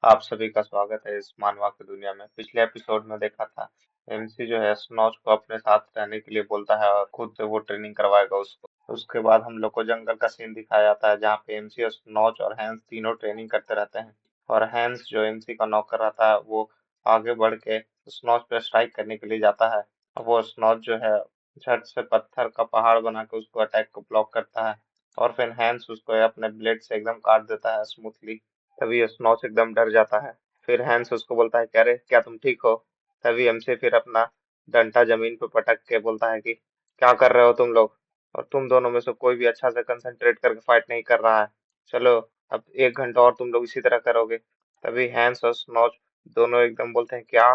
आप सभी का स्वागत है इस मानवा की दुनिया में। पिछले एपिसोड में देखा था, एमसी जो है स्नॉच को अपने साथ रहने के लिए बोलता है और खुद से वो ट्रेनिंग करवाएगा उसको। उसके बाद हम लोग को जंगल का सीन दिखाया जाता है जहाँ पे एमसी और स्नॉच और हैंस तीनों ट्रेनिंग करते रहते हैं। और हैंस जो एमसी का नौकर रहता है वो आगे बढ़ के स्नॉच पे स्ट्राइक करने के लिए जाता है। और वो स्नॉच जो है झट से पत्थर का पहाड़ बना के उसको अटैक को ब्लॉक करता है। और फिर हैंस उसको अपने ब्लेड से एकदम काट देता है स्मूथली। तभी स्नॉच एकदम डर जाता है। फिर हैंस उसको बोलता है, क्या रे, क्या तुम ठीक हो? तभी हमसे फिर अपना डंडा जमीन पे पटक के बोलता है कि क्या कर रहे हो तुम लोग? और तुम दोनों में से कोई भी अच्छा से कंसंट्रेट करके फाइट नहीं कर रहा है। चलो, अब 1 घंटा और तुम लोग इसी तरह करोगे। तभी हैंस और स्नॉच दोनों एकदम बोलते हैं, क्या?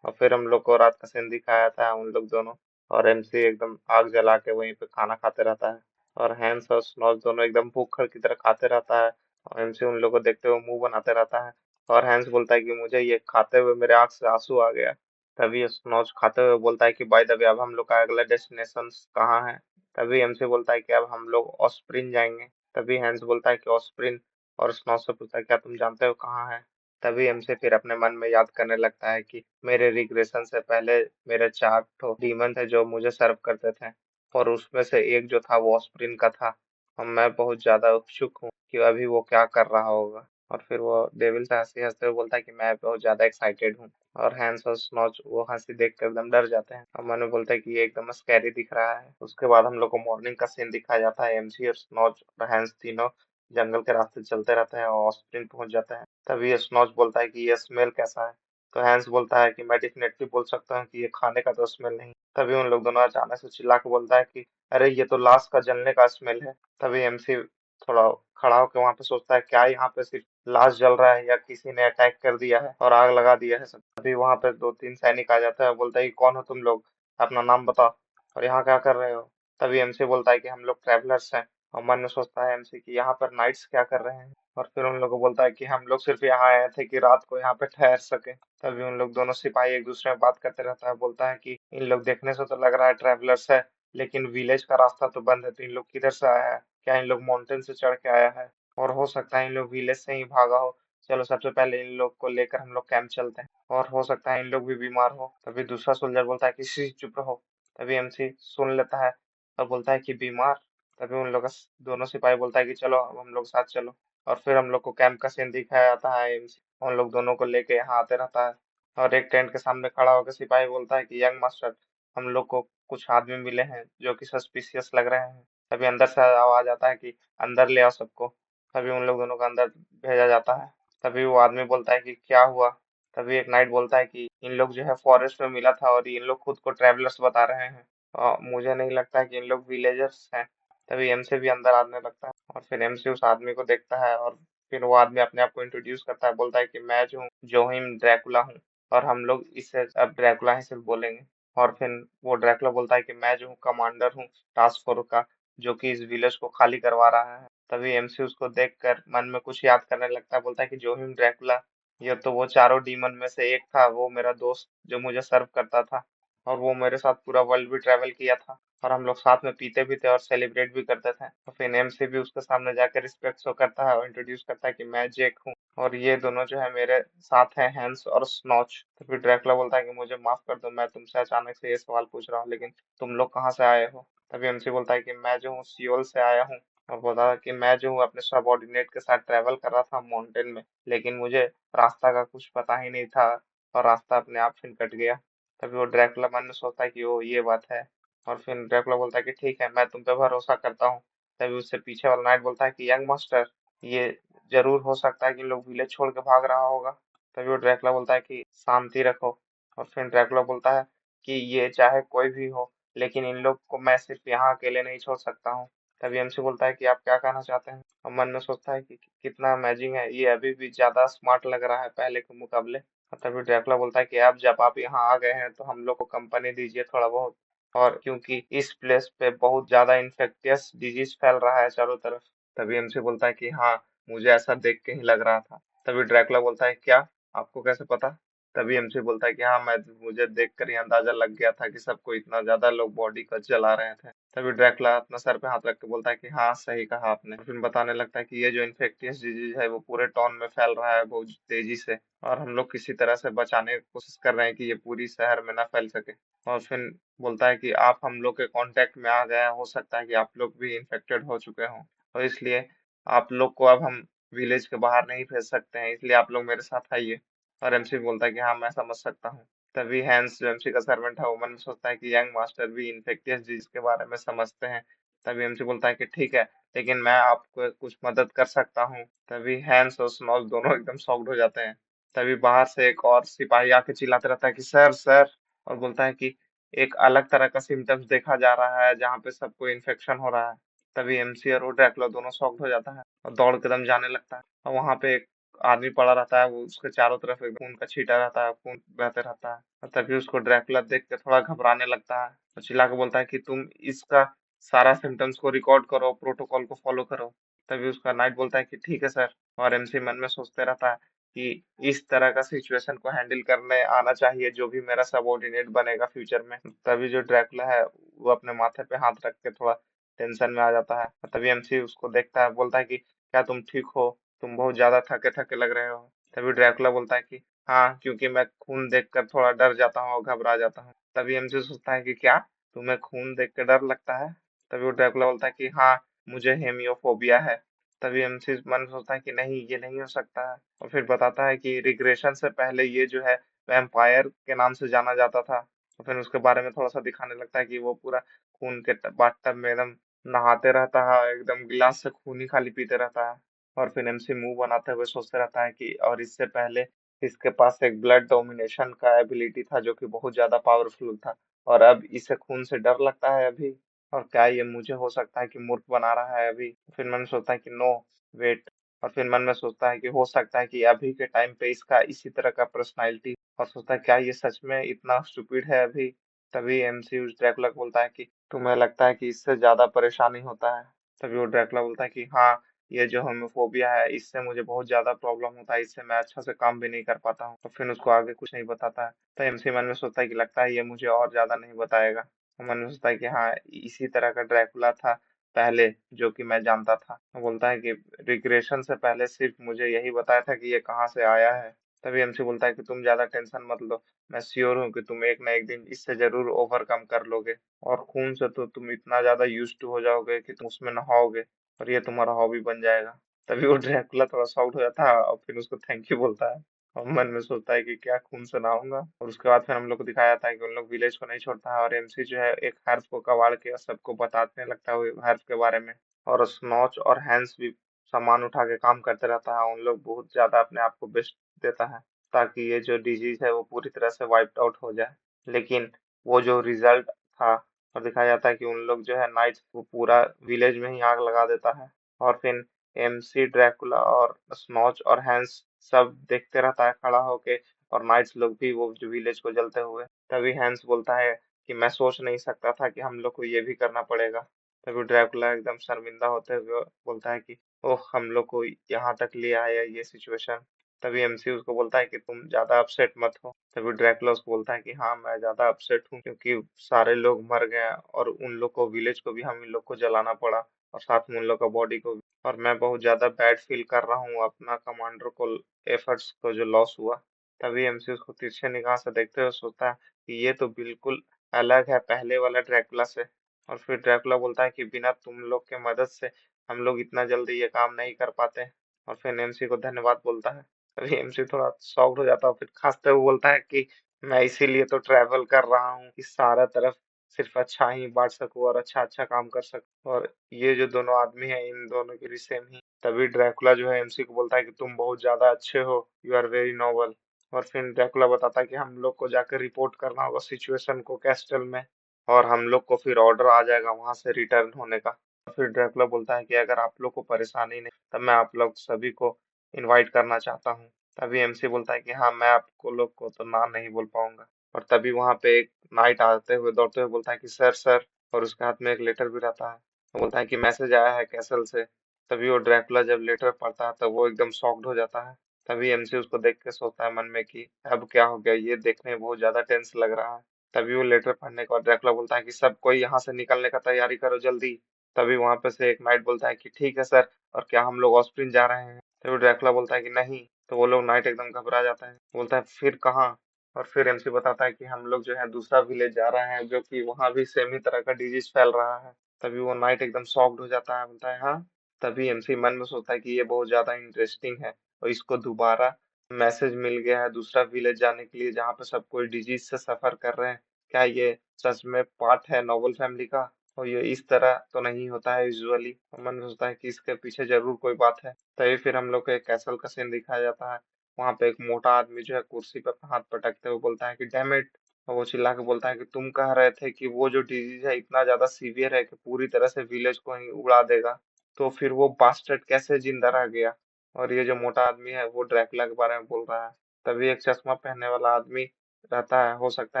और फिर हम लोग को रात का सीन दिखाया था उन लोग दोनों। और एमसी एकदम आग जला के वहीं पे खाना खाते रहता है। और हैंस और स्नॉच दोनों एकदम भूखड़ की तरह खाते रहता है। और एमसी उन लोग को देखते हुए मुंह बनाते रहता है। और हैंस बोलता है कि मुझे ये खाते हुए मेरे आंख से आंसू आ गया। तभी स्नोच खाते हुए बोलता है कि बाय द वे, अब हम लोग का अगला डेस्टिनेशन कहाँ है? तभी एमसी बोलता है कि अब हम लोग ऑस्प्रिन जाएंगे। तभी हैंस बोलता है कि ऑस्प्रिन। और स्नोच से पूछता है, क्या तुम जानते हो कहाँ है? तभी एमसी फिर अपने मन में याद करने लगता है कि मेरे रिग्रेशन से पहले मेरे 4 डीमन थे जो मुझे सर्व करते थे। और उसमें से एक जो था वो ऑस्प्रिन का था। और मैं बहुत ज्यादा उत्सुक हूँ कि अभी वो क्या कर रहा होगा। और फिर वो डेविल से हंसते हंसते हुए बोलता है कि मैं बहुत ज्यादा एक्साइटेड हूँ। और हैंस और स्नॉच वो हंसी देख कर एकदम डर जाते हैं और मनु बोलता है कि ये एकदम स्कैरी दिख रहा है। उसके बाद हम लोग को मॉर्निंग का सीन दिखाया जाता है। एमसी और स्नॉच और हैंस तीनों जंगल के रास्ते चलते रहते हैं और ऑस्प्रिन पहुंच जाते हैं। तभी स्नॉच बोलता है कि ये स्मेल कैसा है? तो हैंस बोलता है कि मैं डेफिनेटली बोल सकता हूँ कि ये खाने का तो स्मेल नहीं। तभी उन लोग दोनों अचानक से चिल्ला के बोलता है कि अरे, ये तो लाश का जलने का स्मेल है। तभी एमसी थोड़ा खड़ा होकर वहां पे सोचता है, क्या यहाँ पे सिर्फ लाश जल रहा है या किसी ने अटैक कर दिया है और आग लगा दिया है सब? तभी वहां पे 2-3 सैनिक आ जाता है और बोलता है कि कौन हो तुम लोग, अपना नाम बताओ और यहाँ क्या कर रहे हो? तभी एमसी बोलता है कि हम लोग ट्रैवलर्स हैं। और मन में सोचता है एमसी कि यहाँ पर नाइट्स क्या कर रहे हैं? और फिर उन लोगों को बोलता है कि हम लोग सिर्फ यहाँ आए थे कि रात को यहाँ पे ठहर सके। तभी उन लोग दोनों सिपाही एक दूसरे में बात करते रहता है। बोलता है कि इन लोग देखने से तो लग रहा है ट्रैवलर्स है, लेकिन विलेज का रास्ता तो बंद है, तो इन लोग किधर से आया है? क्या इन लोग माउंटेन से चढ़ के आया है? और हो सकता है इन लोग विलेज से ही भागा हो। चलो, सबसे पहले इन लोग को लेकर हम लोग कैंप चलते हैं। और हो सकता है इन लोग भी बीमार हो। तभी दूसरा सोल्जर बोलता है कि शी, चुप रहो। तभी एमसी सुन लेता है और बोलता है कि बीमार। तभी उन लोग का दोनों सिपाही बोलता है कि चलो, अब हम लोग साथ चलो। और फिर हम लोग को कैंप का सीन दिखाया जाता है। एमसी उन लोग दोनों को लेके यहाँ आते रहता है। और एक टेंट के सामने खड़ा होकर सिपाही बोलता है कि यंग मास्टर, हम लोग को कुछ आदमी मिले हैं जो कि सस्पिशियस लग रहे हैं। तभी अंदर से आवाज आता है कि अंदर ले आओ सबको। तभी उन लोग दोनों को अंदर भेजा जाता है। तभी वो आदमी बोलता है कि क्या हुआ? तभी एक नाइट बोलता है कि इन लोग जो है फॉरेस्ट में मिला था और इन लोग खुद को ट्रैवलर्स बता रहे हैं। मुझे नहीं लगता है कि इन लोग विलेजर्स हैं। तभी एमसी भी अंदर आने लगता है और फिर एमसी उस आदमी को देखता है। और फिर वो आदमी अपने आप को इंट्रोड्यूस करता है, बोलता है कि मैं जो हूँ जोहिम ड्रैकुला हूँ। और हम लोग इसे अब ड्रैकुला ही सिर्फ बोलेंगे। और फिर वो ड्रैकुला बोलता है कि मैं जो हूँ कमांडर हूँ टास्क फोर्स का, जो कि इस विलेज को खाली करवा रहा है। तभी एमसी उसको देखकर मन में कुछ याद करने लगता है। बोलता है कि जोहिम ड्रैकुला, ये तो वो चारों डीमन में से एक था, वो मेरा दोस्त जो मुझे सर्व करता था। और वो मेरे साथ पूरा वर्ल्ड भी ट्रैवल किया था। और हम लोग साथ में पीते भी थे और सेलिब्रेट भी करते थे। तो फिर एमसी भी उसके सामने जाकर रिस्पेक्ट शो करता है और इंट्रोड्यूस करता है कि मैं जेक हूँ और ये दोनों जो है मेरे साथ हैं, हैंस और स्नॉच। तो फिर ड्रैकुला बोलता है कि मुझे माफ कर दो, मैं तुमसे अचानक से ये सवाल पूछ रहा हूँ, लेकिन तुम लोग कहाँ से आए हो? तभी एमसी बोलता है कि मैं जो हूँ सियोल से आया हूँ। और बोला कि मैं जो हूँ अपने सबऑर्डिनेट के साथ ट्रैवल कर रहा था माउंटेन में, लेकिन मुझे रास्ता का कुछ पता ही नहीं था और रास्ता अपने आप फिर कट गया। तभी वो ड्रैकुला मन में सोचता है कि वो ये बात है। और फिर ड्रैकुला बोलता है कि ठीक है, मैं तुम पे भरोसा करता हूँ। तभी उससे पीछे वाला नाइट बोलता है कि यंग मास्टर, ये जरूर हो सकता है कि इन लोग विलेज छोड़ के भाग रहा होगा। तभी वो ड्रैकुला बोलता है कि शांति रखो। और फिर ड्रैकुला बोलता है कि ये चाहे कोई भी हो, लेकिन इन लोग को मैं सिर्फ यहाँ अकेले नहीं छोड़ सकता हूँ। तभी एमसी बोलता है कि आप क्या कहना चाहते हैं? और मन में सोचता है कि कितना अमेजिंग है, ये अभी भी ज्यादा स्मार्ट लग रहा है पहले के मुकाबले। और तभी ड्रैकुला बोलता है कि अब जब आप यहाँ आ गए हैं तो हम लोग को कंपनी दीजिए थोड़ा बहुत। और क्योंकि इस प्लेस पे बहुत ज्यादा इन्फेक्टियस डिजीज फैल रहा है चारों तरफ। तभी एमसी बोलता है कि हाँ, मुझे ऐसा देख के ही लग रहा था। तभी ड्रैकुला बोलता है, क्या? आपको कैसे पता? तभी एमसी बोलता है कि हाँ मैं मुझे देखकर ही अंदाजा लग गया था कि सबको इतना ज्यादा लोग बॉडी को जला रहे थे। तभी ड्रैकुला अपना सर पे हाथ रख के बोलता है कि हाँ सही कहा आपने। फिर बताने लगता है कि ये जो इन्फेक्टियस डिजीज है वो पूरे टाउन में फैल रहा है बहुत तेजी से, और हम लोग किसी तरह से बचाने की कोशिश कर रहे हैं कि ये पूरी शहर में ना फैल सके। और फिर बोलता है कि आप हम लोग के कांटेक्ट में आ गए, हो सकता है कि आप लोग भी इन्फेक्टेड हो चुके हों, तो इसलिए आप लोग को अब हम विलेज के बाहर नहीं भेज सकते हैं, इसलिए आप लोग मेरे साथ आइए। और एमसी बोलता है कि हाँ मैं समझ सकता हूँ। तभी हैंस जो एमसी का सर्वेंट है वो मन में सोचता है कि यंग मास्टर भी इन्फेक्टियस डिजीज के बारे में समझते हैं। तभी एमसी बोलता है कि ठीक है, लेकिन मैं आपको कुछ मदद कर सकता हूँ। तभी हैंस और स्नॉज दोनों एकदम शॉक्ड हो जाते हैं। तभी बाहर से एक और सिपाही आके चिल्लाते रहता है कि सर सर, और बोलता है कि एक अलग तरह का सिम्टम्स देखा जा रहा है जहाँ पे सबको इन्फेक्शन हो रहा है। तभी एमसी और वो ड्रैकुला दोनों शॉक्ड हो जाता है और दौड़ कदम जाने लगता है। और वहां पे एक आदमी पड़ा रहता है, वो उसके चारों तरफ एक खून का छींटा रहता है, खून बहते रहता है। और तभी उसको ड्रैकुला देख के थोड़ा घबराने लगता है और चिल्ला के बोलता है कि तुम इसका सारा सिम्टम्स को रिकॉर्ड करो, प्रोटोकॉल को फॉलो करो। तभी उसका नाइट बोलता है कि ठीक है सर। और एमसी मन में सोचते रहता है कि इस तरह का सिचुएशन को हैंडल करने आना चाहिए जो भी मेरा सबऑर्डिनेट बनेगा फ्यूचर में। तभी जो ड्रैकुला है वो अपने माथे पे हाथ रख के थोड़ा टेंशन में आ जाता है। और तभी एमसी उसको देखता है, बोलता है कि क्या तुम ठीक हो? तुम बहुत ज्यादा थके थके लग रहे हो। तभी ड्रैकुला बोलता है कि हाँ, क्योंकि मैं खून देखकर थोड़ा डर जाता हूँ और घबरा जाता हूँ। तभी एमसी सोचता है कि क्या तुम्हें खून देख कर डर लगता है? तभी वो ड्रैकुला बोलता है कि हाँ, मुझे हेमियोफोबिया है। तभी एमसी मन में सोचता है कि नहीं, ये नहीं हो सकता है, और फिर बताता है कि रिग्रेशन से पहले ये जो है वैम्पायर के नाम से जाना जाता था। और फिर उसके बारे में थोड़ा सा दिखाने लगता है कि वो पूरा खून के बाथटब में एकदम नहाते रहता है, एकदम गिलास से खून ही खाली पीते रहता है। और फिर एमसी मुंह बनाते हुए सोचते रहता है कि और इससे पहले इसके पास एक ब्लड डोमिनेशन का एबिलिटी था जो कि बहुत ज्यादा पावरफुल था, और अब इसे खून से डर लगता है अभी। और क्या ये मुझे हो सकता है कि मूर्ख बना रहा है अभी? फिर मन में सोचता है कि नो, वेट। और फिर मन में सोचता है कि हो सकता है कि अभी के टाइम पे इसका इसी तरह का पर्सनालिटी, और सोचता है क्या ये सच में इतना स्टूपिड है अभी? तभी एमसी उस ड्रैकुला को बोलता है कि तुम्हें लगता है कि इससे ज्यादा परेशानी होता है? तभी वो ड्रैकुला बोलता है कि हाँ, ये जो होमोफोबिया है इससे मुझे बहुत ज्यादा प्रॉब्लम होता है, इससे मैं अच्छा से काम भी नहीं कर पाता हूँ। तो फिर उसको आगे कुछ नहीं बताता है। तो एमसी मन में सोचता है कि लगता है ये मुझे और ज्यादा नहीं बताएगा। तो मन में सोचता है कि हाँ, इसी तरह का ड्रैकुला था पहले जो कि मैं जानता था। वो बोलता है कि रिग्रेशन से पहले सिर्फ मुझे यही बताया था कि ये कहाँ से आया है। तभी एमसी बोलता है कि तुम ज्यादा टेंशन मत लो, मैं श्योर हूँ कि तुम एक ना एक दिन इससे जरूर ओवरकम कर लोगे, और खून से तो तुम इतना ज्यादा यूज्ड टू हो जाओगे कि तुम उसमें नहाओगे और ये तुम्हारा हॉबी बन जाएगा। तभी वो ड्रैकुला थोड़ा शॉक्ड हो जाता है और फिर उसको थैंक यू बोलता है, और मन में सोचता है कि क्या खून से नहाऊंगा। और उसके बाद फिर हम लोग को दिखाया जाता है कि उन लोग विलेज को नहीं छोड़ता है, और एमसी जो है एक हर्फ को कबाड़ के सबको बताने लगता है हर्फ के बारे में। और स्नॉच और हैंस भी सामान उठा के काम करते रहता है, उन लोग बहुत ज्यादा अपने आप को बेस्ट देता है ताकि ये जो डिजीज है वो पूरी तरह से वाइप्ड आउट हो जाए। लेकिन वो जो रिजल्ट था, और दिखाया जाता है कि उन लोग जो है नाइट्स को पूरा विलेज में ही आग लगा देता है। और फिर एमसी, ड्रैकुला और स्नॉच और हैंस सब देखते रहता है खड़ा होके, और नाइट्स लोग भी वो जो विलेज को जलते हुए। तभी हैंस बोलता है कि मैं सोच नहीं सकता था कि हम लोग को ये भी करना पड़ेगा। तभी ड्रैकुला एकदम शर्मिंदा होते हुए बोलता है कि ओह, हम लोग को यहाँ तक ले आया ये सिचुएशन। तभी एमसी उसको बोलता है कि तुम ज्यादा अपसेट मत हो। तभी ड्रैकुला उसको बोलता है कि हाँ, मैं ज्यादा अपसेट हूँ क्योंकि सारे लोग मर गए और उन लोग को, विलेज को भी हम इन लोग को जलाना पड़ा, और साथ में उन लोग का बॉडी को भी। और मैं बहुत ज्यादा बैड फील कर रहा हूँ अपना कमांडर को, एफर्ट्स को जो लॉस हुआ। तभी एमसी उसको तिरछे निगाह से देखते हुए सोचता है कि ये तो बिल्कुल अलग है पहले वाला ड्रैकुला से। और फिर ड्रैकुला बोलता है कि बिना तुम लोग के मदद से हम लोग इतना जल्दी ये काम नहीं कर पाते। और फिर एमसी को धन्यवाद बोलता है। तभी एमसी थोड़ा शॉक्ड हो जाता है, फिर खांसते हुए बोलता है कि मैं इसीलिए तो ट्रैवल कर रहा हूँ कि सारा तरफ सिर्फ अच्छा ही बांट सकूं और अच्छा अच्छा काम कर सकूं, और ये जो दोनों आदमी हैं इन दोनों की भी सेम ही। तभी ड्रैकुला जो है एमसी को बोलता है कि तुम बहुत ज्यादा अच्छे हो, यू आर वेरी नोबल। और फिर ड्रैकुला बताता है कि हम लोग को जाकर रिपोर्ट करना होगा सिचुएशन को कैस्टल में, और हम लोग को फिर ऑर्डर आ जाएगा वहां से रिटर्न होने का। फिर ड्रैकुला बोलता है कि अगर आप लोग को परेशानी नहीं तब मैं आप लोग सभी को इनवाइट करना चाहता हूँ। तभी एमसी बोलता है कि हाँ, मैं आपको लोग को तो ना नहीं बोल पाऊंगा। और तभी वहां पे एक नाइट आते हुए दौड़ते हुए बोलता है कि सर सर, और उसके हाथ में एक लेटर भी रहता है। वो बोलता है कि मैसेज आया है कैसल से। तभी वो ड्रैकुला जब लेटर पढ़ता है तो वो एकदम शॉक्ड हो जाता है, तभी एमसी उसको देख के सोचता है मन में कि अब क्या हो गया, ये देखने में बहुत ज्यादा टेंस लग रहा है। तभी वो लेटर पढ़ने के बाद ड्रैकुला बोलता है कि सब कोई यहाँ से निकलने का तैयारी करो जल्दी। तभी वहां पे से एक नाइट बोलता है कि ठीक है सर, और क्या हम लोग ऑस्प्रिन जा रहे हैं? तो ड्रैकुला बोलता है कि नहीं। तो वो लोग नाइट एकदम घबरा जाता है, बोलता है फिर कहाँ? और फिर एमसी बताता है कि हम लोग जो है दूसरा विलेज जा रहे हैं, जो कि वहां भी सेम ही तरह का डिजीज फैल रहा है। तभी वो नाइट एकदम शॉक्ड हो जाता है, बोलता है हाँ। तभी एमसी मन में सोचता है कि ये बहुत ज्यादा इंटरेस्टिंग है, और इसको दोबारा मैसेज मिल गया है दूसरा विलेज जाने के लिए जहाँ पे सब कोई डिजीज से सफर कर रहे हैं। क्या ये सच में पार्ट है नोबल फैमिली का? और ये इस तरह तो नहीं होता है यूजुअली। मन में सोचता है कि इसके पीछे जरूर कोई बात है। तभी फिर हम लोग को एक कैसल का सीन दिखाया जाता है। वहां पे एक मोटा आदमी जो है कुर्सी पर हाथ पटकते हुए बोलता है कि डैम इट। और वो चिल्ला के बोलता है कि तुम कह रहे थे कि वो जो डिजीज है इतना ज्यादा सीवियर है कि पूरी तरह से विलेज को ही उड़ा देगा, तो फिर वो बास्टर्ड कैसे जिंदा रह गया? और ये जो मोटा आदमी है वो ड्रैकुला के बारे में बोल रहा है। तभी एक चश्मा पहनने वाला आदमी रहता है, हो सकता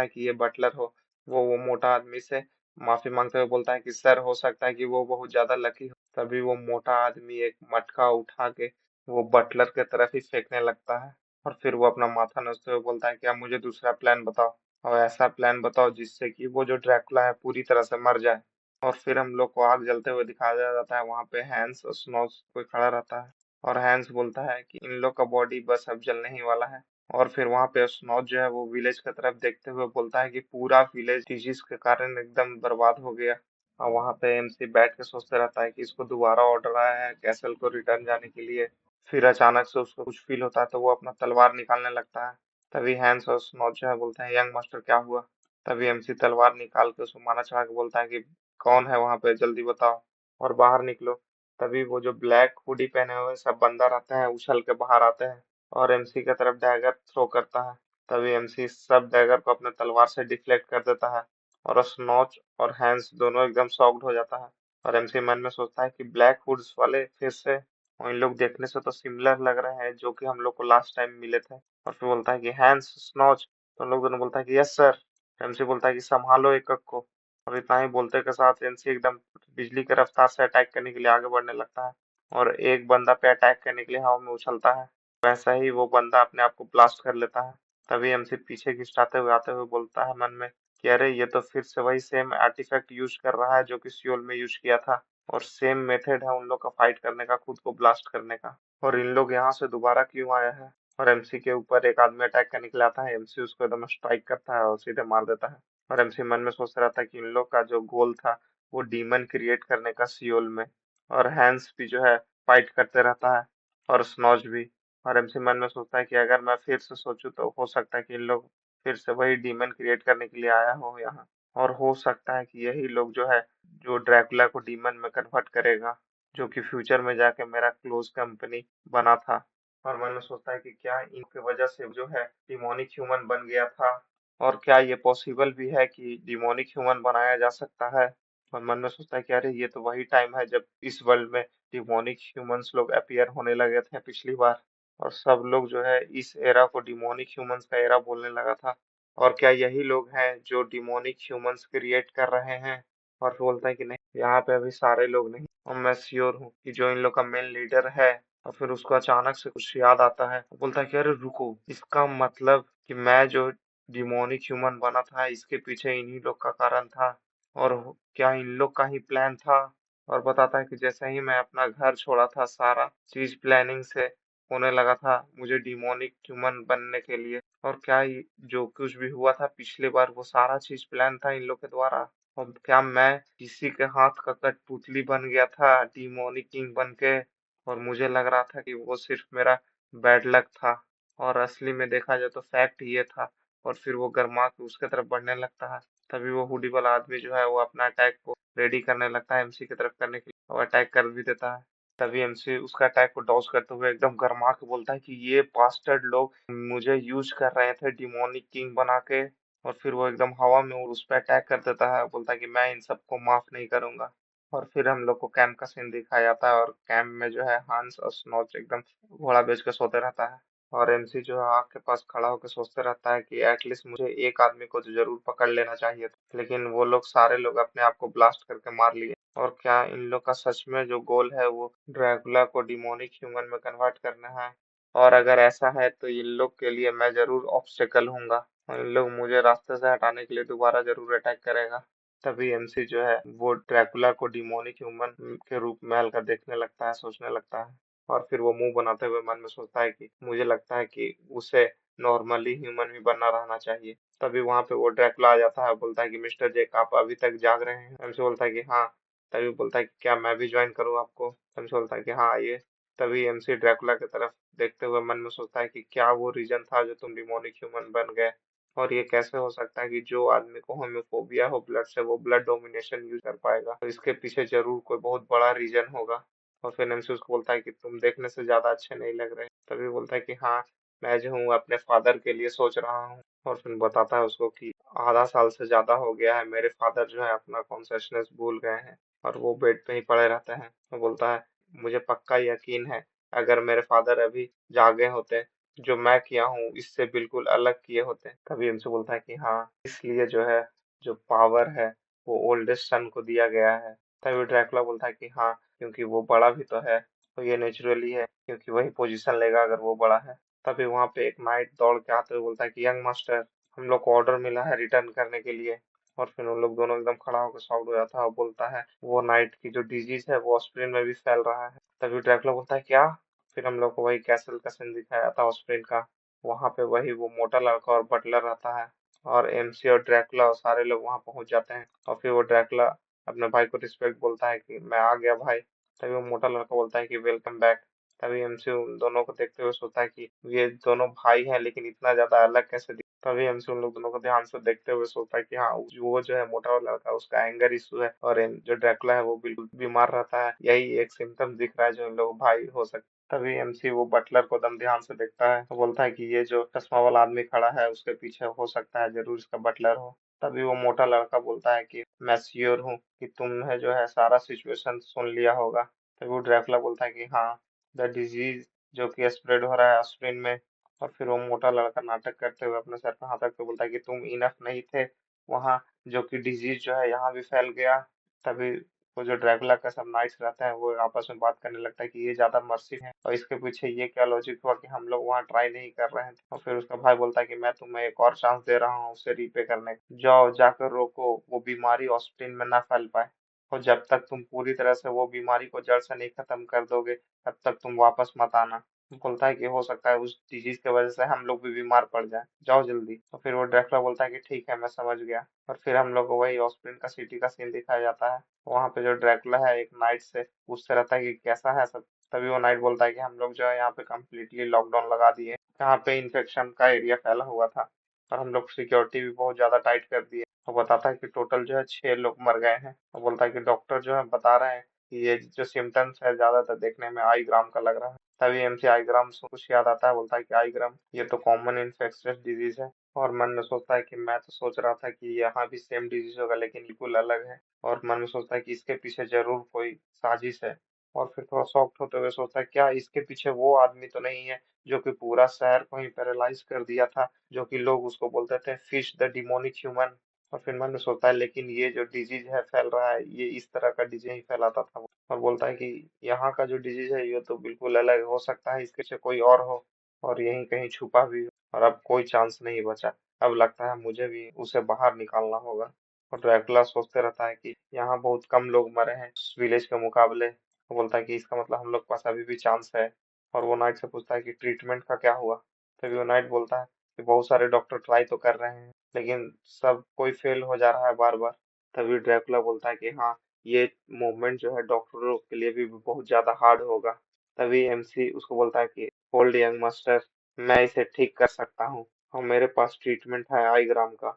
है कि ये बटलर हो। वो मोटा आदमी से माफी मांगते हुए बोलता है कि सर, हो सकता है कि वो बहुत ज्यादा लकी हो। तभी वो मोटा आदमी एक मटका उठा के वो बटलर के तरफ ही फेंकने लगता है। और फिर वो अपना माथा नोचते हुए बोलता है कि अब मुझे दूसरा प्लान बताओ, और ऐसा प्लान बताओ जिससे कि वो जो ड्रैकुला है पूरी तरह से मर जाए। और फिर हम लोग को आग जलते हुए दिखाया जाता है, वहां पे हैंस और स्नोज कोई खड़ा रहता है। और हैंस बोलता है कि इन लोग का बॉडी बस अब जलने ही वाला है। और फिर वहां पे स्नोज जो है वो विलेज की तरफ देखते हुए बोलता है कि पूरा विलेज डिजीज के कारण एकदम बर्बाद हो गया। और वहां पे एमसी बैठ के सोचते रहता है कि इसको दोबारा ऑर्डर आया है कैसल को रिटर्न जाने के लिए। फिर अचानक से उसको कुछ फील होता है तो वो अपना तलवार निकालने लगता है। तभी हैंस और स्नोज जो है बोलते हैं यंग मास्टर क्या हुआ? तभी एमसी तलवार निकाल के उसको मारा चढ़ा के बोलता है कि कौन है वहां पे, जल्दी बताओ और बाहर निकलो। तभी वो जो ब्लैक हुडी पहने हुए सब बंदा रहते हैं उछल के बाहर आते हैं, और एमसी की तरफ डैगर थ्रो करता है। तभी एमसी सब डैगर को अपने तलवार से डिफ्लेक्ट कर देता है, और स्नॉच और हैंस दोनों एकदम शॉक्ड हो जाता है। और एमसी मन में सोचता है कि ब्लैक हुड्स वाले फिर से, और इन लोग देखने से तो सिमिलर लग रहे हैं जो कि हम लोग को लास्ट टाइम मिले थे। और फिर बोलता है कि हैंस, स्नॉच। तो उन लोग दोनों बोलता है कि यस सर। एमसी बोलता है कि संभालो एक एक को। और इतना ही बोलते के साथ एमसी एकदम बिजली की रफ्तार से अटैक करने के लिए आगे बढ़ने लगता है, और एक बंदा पे अटैक करने के लिए हवा में उछलता है। वैसा ही वो बंदा अपने आप को ब्लास्ट कर लेता है। तभी एमसी पीछे खिसटाते हुए आते हुए बोलता है मन में कि अरे ये तो फिर से वही सेम आर्टिफैक्ट यूज कर रहा है जो कि सियोल में यूज किया था, और सेम मेथड है उन लोग का फाइट करने का, खुद को ब्लास्ट करने का। और इन लोग यहाँ से दोबारा क्यों आया है? और एमसी के ऊपर एक आदमी अटैक करने के लिए आता है, एमसी उसको एकदम स्ट्राइक करता है और सीधे मार देता है। और एमसी मन में सोच रहा था कि इन लोग का जो गोल था वो डीमन क्रिएट करने का सियोल में। और हैंस भी जो है फाइट करते रहता है, और स्नॉच भी। और एमसी मन में सोचता है कि अगर मैं फिर से सोचूं तो हो सकता है कि इन लोग फिर से वही डीमन क्रिएट करने के लिए आया हो यहाँ। और हो सकता है कि यही लोग जो है जो ड्रैकुला को डीमन में कन्वर्ट करेगा, जो कि फ्यूचर में जाके मेरा क्लोज कंपनी बना था। और मन में सोचता है कि क्या इनकी वजह से जो है डिमोनिक ह्यूमन बन गया था, और क्या ये पॉसिबल भी है कि डिमोनिक ह्यूमन बनाया जा सकता है? और मन में सोचता है कि अरे ये तो वही टाइम है जब इस वर्ल्ड में डिमोनिक ह्यूमंस लोग अपीयर होने लगे थे पिछली बार, और सब लोग जो है इस एरा को डिमोनिक ह्यूमंस का एरा बोलने लगा था। और क्या यही लोग हैं जो डिमोनिक ह्यूमंस क्रिएट कर रहे हैं? और फिर बोलता है कि नहीं, यहाँ पे अभी सारे लोग नहीं, और मैं श्योर हूँ कि जो इन लोग का मेन लीडर है। और फिर उसको अचानक से कुछ याद आता है, वो बोलता है कि अरे रुको, इसका मतलब कि मैं जो डिमोनिक ह्यूमन बना था इसके पीछे इन्हीं लोग का कारण था, और क्या इन लोग का ही प्लान था? और बताता है कि जैसे ही मैं अपना घर छोड़ा था सारा चीज प्लानिंग से होने लगा था मुझे डिमोनिक ह्यूमन बनने के लिए। और क्या जो कुछ भी हुआ था पिछली बार वो सारा चीज प्लान था इन लोग के द्वारा? और क्या मैं किसी के हाथ का कठपुतली बन गया था डिमोनिक किंग बन के? और मुझे लग रहा था कि वो सिर्फ मेरा बैड लक था, और असली में देखा जाए तो फैक्ट ये था। और फिर वो गर्मा के उसके तरफ बढ़ने लगता है। तभी वो हुडी वाला आदमी जो है वो अपना अटैक को रेडी करने लगता है एमसी की तरफ करने के लिए, और अटैक कर भी देता है। तभी एमसी उसका अटैक को डॉज करते हुए एकदम गर्मा के बोलता है कि ये बास्टर्ड लोग मुझे यूज कर रहे थे डिमोनिक किंग बना के। और फिर वो एकदम हवा में उस पर अटैक कर देता है, बोलता है कि मैं इन सबको माफ नहीं करूंगा। और फिर हम लोग को कैंप का सीन दिखाया जाता है, और कैंप में जो है हांस और स्नोच एकदम घोड़ा बेच के सोते रहता है। और एमसी जो है आग के पास खड़ा होकर सोचते रहता है कि एटलीस्ट मुझे एक आदमी को तो जरूर पकड़ लेना चाहिए था, लेकिन वो लोग सारे लोग अपने आप को ब्लास्ट करके मार लिए। और क्या इन लोग का सच में जो गोल है वो ड्रैकुला को डिमोनिक ह्यूमन में कन्वर्ट करना है? और अगर ऐसा है तो इन लोग के लिए मैं जरूर ऑब्स्टेकल हूँगा, और इन लोग मुझे रास्ते से हटाने के लिए दोबारा जरूर अटैक करेगा। तभी एमसी जो है वो ड्रैकुला को डिमोनिक ह्यूमन के रूप में हल्का देखने लगता है, सोचने लगता है। और फिर वो मुंह बनाते हुए मन में सोचता है कि मुझे लगता है कि उसे नॉर्मली ह्यूमन ही बना रहना चाहिए। तभी वहां पे वो ड्रैकुला आ जाता है, बोलता है कि मिस्टर जेक आप अभी तक जाग रहे हैं। एमसी बोलता है कि हाँ। तभी बोलता है कि क्या मैं भी ज्वाइन करूँ आपको। एमसी बोलता है कि हाँ आइए। तभी एमसी ड्रैकुला की तरफ देखते हुए मन में सोचता है कि क्या वो रीजन था जो तुम डिमोनिक ह्यूमन बन गए, और ये कैसे हो सकता है कि जो आदमी को होम्योफोबिया हो ब्लड से, वो ब्लड डोमिनेशन यूज कर पाएगा, तो इसके पीछे जरूर कोई बहुत बड़ा रीजन होगा। और फिर एमसी उसको बोलता है कि तुम देखने से ज्यादा अच्छे नहीं लग रहे। तभी बोलता है कि हाँ, मैं जो हूँ अपने फादर के लिए सोच रहा हूँ। और फिर बताता है उसको कि आधा साल से ज्यादा हो गया है, मेरे फादर जो है अपना कॉन्शसनेस भूल गए हैं और वो बेड पे ही पड़े रहते हैं। तो बोलता है मुझे पक्का यकीन है अगर मेरे फादर अभी जागे होते, जो मैं किया हूँ इससे बिल्कुल अलग किए होते। तभी उनसे बोलता है कि हाँ, इसलिए जो है, जो पावर है वो ओल्डेस्ट सन को दिया गया है। तभी ड्रैकुला बोलता है कि हाँ, क्योंकि वो बड़ा भी तो है, तो ये नेचुरली है क्योंकि वही पोजीशन लेगा अगर वो बड़ा है। तभी वहां पे एक नाइट दौड़ के आते हुए बोलता है कि यंग मास्टर, हम लोग को ऑर्डर मिला है रिटर्न करने के लिए। और फिर उन लोग दोनों एकदम खड़ा होकर शॉक्ड हो जाता है और बोलता है वो नाइट की जो डिजीज है वो ऑस्ट्रेलिया में भी फैल रहा है। तभी ड्रैकुला बोलता है क्या। फिर हम लोग को वही कैसल का सीन दिखाया था ऑस्ट्रेलिया का। वहां पे वही वो मोटा लड़का और बटलर रहता है, और एमसी और ड्रैकुला और सारे लोग वहां पहुंच जाते हैं। और फिर वो ड्रैकुला अपने भाई को रिस्पेक्ट बोलता है कि मैं आ गया भाई। तभी वो मोटा लड़का बोलता है कि वेलकम बैक। तभी एमसी उन दोनों को देखते हुए सोचता है कि ये दोनों भाई हैं लेकिन इतना ज्यादा अलग कैसे। तभी एमसी उन लोग दोनों को ध्यान से देखते हुए सोचता है कि हाँ, वो जो है मोटा वाला लड़का, उसका एंगर इशू है, और जो ड्रैकुला है वो बिल्कुल बीमार रहता है। यही एक सिम्टम्स दिख रहा है जो इन लोग भाई हो सकते। तभी एमसी वो बटलर को दम ध्यान से देखता है तो बोलता है कि ये जो चश्मा वाला आदमी खड़ा है उसके पीछे हो सकता है जरूर इसका बटलर हो। तभी वो मोटा लड़का बोलता है कि मैं श्योर हूँ कि तुमने जो है सारा सिचुएशन सुन लिया होगा। तभी वो ड्रैकुला बोलता है कि हाँ, द डिजीज जो कि स्प्रेड हो रहा है ऑस्ट्रेलिया में। और फिर वो मोटा लड़का नाटक करते हुए अपने सर पे हाथ रखते बोलता है कि तुम इनफ नहीं थे वहाँ, जो कि डिजीज जो है यहाँ भी फैल गया। तभी वो जो ड्रैकुला का सब नाइट्स रहते हैं वो आपस में बात करने लगता है कि ये ज्यादा मर्सी है और इसके पीछे ये क्या लॉजिक हुआ कि हम लोग वहाँ ट्राई नहीं कर रहे हैं। और फिर उसका भाई बोलता है कि मैं तुम्हें एक और चांस दे रहा हूँ उसे रीपे करने का। जाओ जाकर रोको वो बीमारी ऑस्टिन में ना फैल पाए, और जब तक तुम पूरी तरह से वो बीमारी को जड़ से नहीं खत्म कर दोगे तब तक तुम वापस मत आना। बोलता है कि हो सकता है उस डिजीज की वजह से हम लोग भी बीमार पड़ जाएं, जाओ जल्दी। तो फिर वो ड्रैकुला बोलता है कि ठीक है मैं समझ गया। और फिर हम लोग को वही ऑस्ट्रेलियन का सिटी का सीन दिखाया जाता है। वहां पे जो ड्रैकुला है एक नाइट से पूछते रहता है कि कैसा है सब। तभी वो नाइट बोलता है कि हम लोग जो है यहाँ पे कम्प्लीटली लॉकडाउन लगा दिए, यहाँ पे इन्फेक्शन का एरिया फैला हुआ था, और हम लोग सिक्योरिटी भी बहुत ज्यादा टाइट कर दिए। वो बताता है कि टोटल जो है 6 लोग मर गए हैं। वो बोलता है कि डॉक्टर जो है बता रहे हैं कि ये जो सिम्टम्स है ज्यादातर देखने में आई ग्राम का लग रहा है। तभी एमसी आईग्राम से कुछ याद आता है, बोलता है कि आईग्राम ये तो कॉमन इन्फेक्शियस डिजीज है। और मन में सोचता है कि मैं तो सोच रहा था कि यहाँ भी सेम डिजीज होगा लेकिन बिल्कुल अलग है। और मन में सोचता है कि इसके पीछे जरूर कोई साजिश है। और फिर थोड़ा शॉक्ड होते हुए सोचता है क्या इसके पीछे वो आदमी तो नहीं है जो कि पूरा शहर को ही पैरालाइज कर दिया था, जो कि लोग उसको बोलते थे फिश द डिमोनिक ह्यूमन। और फिर मन में सोचता है लेकिन ये जो डिजीज है फैल रहा है ये इस तरह का डिजीज ही फैलाता था वो। और बोलता है कि यहाँ का जो डिजीज है ये तो बिल्कुल अलग हो सकता है, इसके पीछे कोई और हो और यहीं कहीं छुपा भी हो, और अब कोई चांस नहीं बचा। अब लगता है मुझे भी उसे बाहर निकालना होगा। और ड्रैकुला सोचते रहता है कि यहाँ बहुत कम लोग मरे हैं उस विलेज के मुकाबले। वो बोलता है कि इसका मतलब हम लोग के पास अभी भी चांस है। और वो नाइट से पूछता है कि ट्रीटमेंट का क्या हुआ। तभी वो नाइट बोलता है कि बहुत सारे डॉक्टर ट्राई तो कर रहे हैं लेकिन सब कोई फेल हो जा रहा है बार बार। तभी ड्रैकुला बोलता है कि हाँ, ये मूवमेंट जो है डॉक्टरों के लिए भी बहुत ज्यादा हार्ड होगा। तभी एमसी उसको बोलता है कि होल्ड यंग मास्टर, मैं इसे ठीक कर सकता हूँ और मेरे पास ट्रीटमेंट है आईग्राम का।